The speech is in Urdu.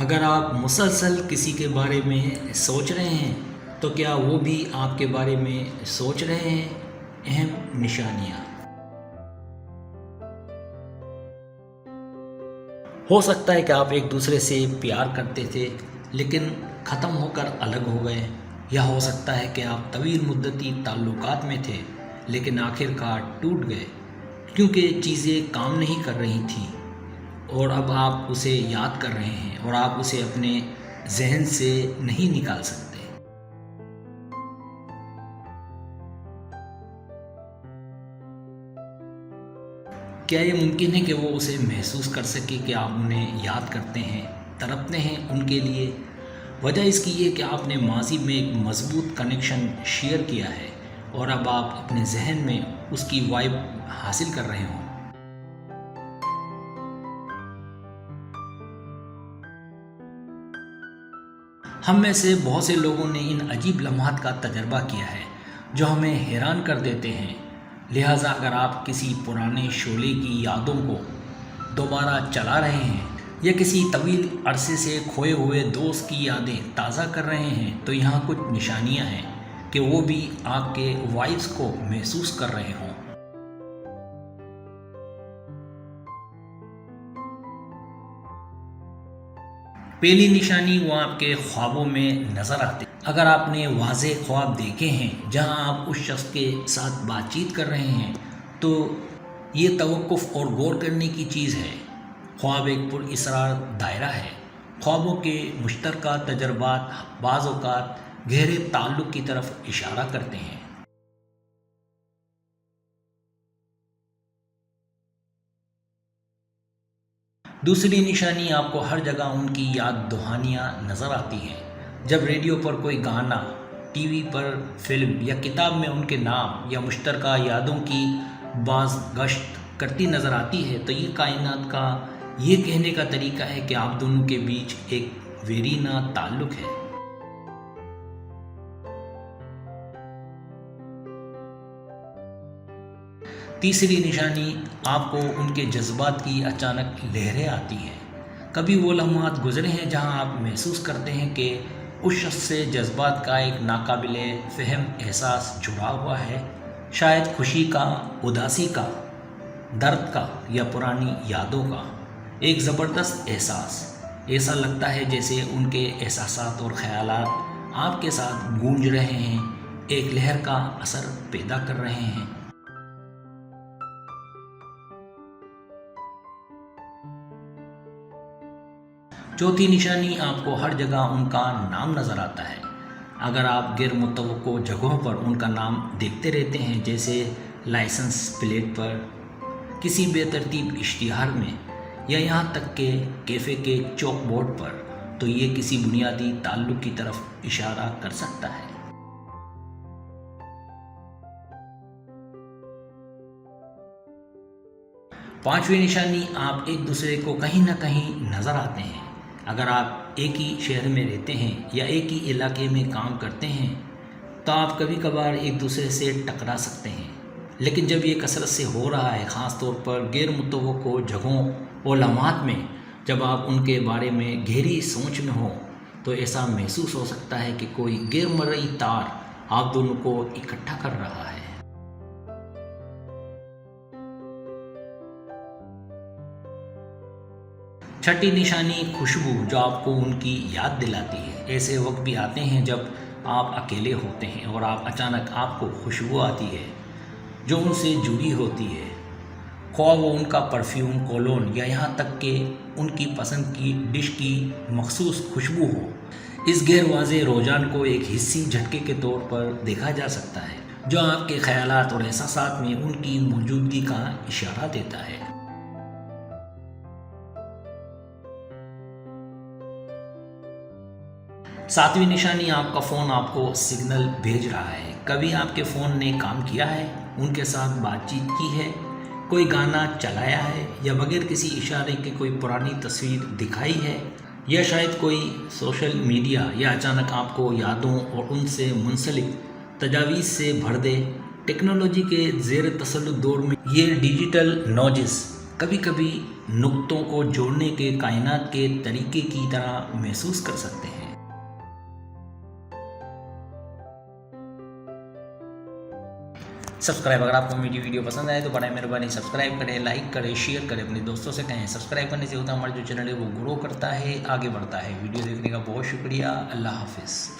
اگر آپ مسلسل کسی کے بارے میں سوچ رہے ہیں تو کیا وہ بھی آپ کے بارے میں سوچ رہے ہیں؟ اہم نشانیاں: ہو سکتا ہے کہ آپ ایک دوسرے سے پیار کرتے تھے لیکن ختم ہو کر الگ ہو گئے، یا ہو سکتا ہے کہ آپ طویل مدتی تعلقات میں تھے لیکن آخر کار ٹوٹ گئے کیونکہ چیزیں کام نہیں کر رہی تھیں، اور اب آپ اسے یاد کر رہے ہیں اور آپ اسے اپنے ذہن سے نہیں نکال سکتے۔ کیا یہ ممکن ہے کہ وہ اسے محسوس کر سکے کہ آپ انہیں یاد کرتے ہیں، تڑپتے ہیں ان کے لیے؟ وجہ اس کی یہ کہ آپ نے ماضی میں ایک مضبوط کنیکشن شیئر کیا ہے اور اب آپ اپنے ذہن میں اس کی وائب حاصل کر رہے ہوں۔ ہم میں سے بہت سے لوگوں نے ان عجیب لمحات کا تجربہ کیا ہے جو ہمیں حیران کر دیتے ہیں، لہٰذا اگر آپ کسی پرانے شعلے کی یادوں کو دوبارہ چلا رہے ہیں یا کسی طویل عرصے سے کھوئے ہوئے دوست کی یادیں تازہ کر رہے ہیں تو یہاں کچھ نشانیاں ہیں کہ وہ بھی آپ کے وائبس کو محسوس کر رہے ہوں۔ پہلی نشانی: وہ آپ کے خوابوں میں نظر آتے ہیں۔ اگر آپ نے واضح خواب دیکھے ہیں جہاں آپ اس شخص کے ساتھ بات چیت کر رہے ہیں تو یہ توقف اور غور کرنے کی چیز ہے۔ خواب ایک پر اسرار دائرہ ہے۔ خوابوں کے مشترکہ تجربات بعض اوقات گہرے تعلق کی طرف اشارہ کرتے ہیں۔ دوسری نشانی: آپ کو ہر جگہ ان کی یاد دہانیاں نظر آتی ہیں۔ جب ریڈیو پر کوئی گانا، ٹی وی پر فلم یا کتاب میں ان کے نام یا مشترکہ یادوں کی باز گشت کرتی نظر آتی ہے تو یہ کائنات کا یہ کہنے کا طریقہ ہے کہ آپ دونوں کے بیچ ایک ویرینہ تعلق ہے۔ تیسری نشانی: آپ کو ان کے جذبات کی اچانک لہریں آتی ہیں۔ کبھی وہ لمحات گزرے ہیں جہاں آپ محسوس کرتے ہیں کہ اس شخص سے جذبات کا ایک ناقابل فہم احساس جڑا ہوا ہے، شاید خوشی کا، اداسی کا، درد کا یا پرانی یادوں کا ایک زبردست احساس۔ ایسا لگتا ہے جیسے ان کے احساسات اور خیالات آپ کے ساتھ گونج رہے ہیں، ایک لہر کا اثر پیدا کر رہے ہیں۔ چوتھی نشانی: آپ کو ہر جگہ ان کا نام نظر آتا ہے۔ اگر آپ غیر متوقع جگہوں پر ان کا نام دیکھتے رہتے ہیں جیسے لائسنس پلیٹ پر، کسی بے ترتیب اشتہار میں یا یہاں تک کہ کیفے کے چوک بورڈ پر، تو یہ کسی بنیادی تعلق کی طرف اشارہ کر سکتا ہے۔ پانچویں نشانی: آپ ایک دوسرے کو کہیں نہ کہیں نظر آتے ہیں۔ اگر آپ ایک ہی شہر میں رہتے ہیں یا ایک ہی علاقے میں کام کرتے ہیں تو آپ کبھی کبھار ایک دوسرے سے ٹکرا سکتے ہیں، لیکن جب یہ کثرت سے ہو رہا ہے، خاص طور پر غیر متوقع جگہوں اور لمحات میں، جب آپ ان کے بارے میں گہری سوچ میں ہوں تو ایسا محسوس ہو سکتا ہے کہ کوئی غیر مرئی تار آپ دونوں کو اکٹھا کر رہا ہے۔ چھٹی نشانی: خوشبو جو آپ کو ان کی یاد دلاتی ہے۔ ایسے وقت بھی آتے ہیں جب آپ اکیلے ہوتے ہیں اور اچانک آپ کو خوشبو آتی ہے جو ان سے جڑی ہوتی ہے، خواہ وہ ان کا پرفیوم، کولون یا یہاں تک کہ ان کی پسند کی ڈش کی مخصوص خوشبو ہو۔ اس غیر واضح رجحان کو ایک حسی جھٹکے کے طور پر دیکھا جا سکتا ہے جو آپ کے خیالات اور احساسات میں ان کی موجودگی کا اشارہ دیتا ہے۔ ساتویں نشانی: آپ کا فون آپ کو سگنل بھیج رہا ہے۔ کبھی آپ کے فون نے کام کیا ہے، ان کے ساتھ بات چیت کی ہے، کوئی گانا چلایا ہے یا بغیر کسی اشارے کے کوئی پرانی تصویر دکھائی ہے، یا شاید کوئی سوشل میڈیا یا اچانک آپ کو یادوں اور ان سے منسلک تجاویز سے بھر دے۔ ٹیکنالوجی کے زیر تسلط دور میں یہ ڈیجیٹل نوجز کبھی کبھی نقطوں کو جوڑنے کے کائنات کے طریقے کی طرح محسوس کر سکتے ہیں۔ سبسکرائب، اگر آپ کو میری ویڈیو پسند آئے تو برائے مہربانی سبسکرائب کریں، لائک کریں، شیئر کریں، اپنے دوستوں سے کہیں۔ سبسکرائب کرنے سے ہوتا ہے ہمارا جو چینل ہے وہ گرو کرتا ہے، آگے بڑھتا ہے۔ ویڈیو دیکھنے کا بہت شکریہ، اللہ حافظ۔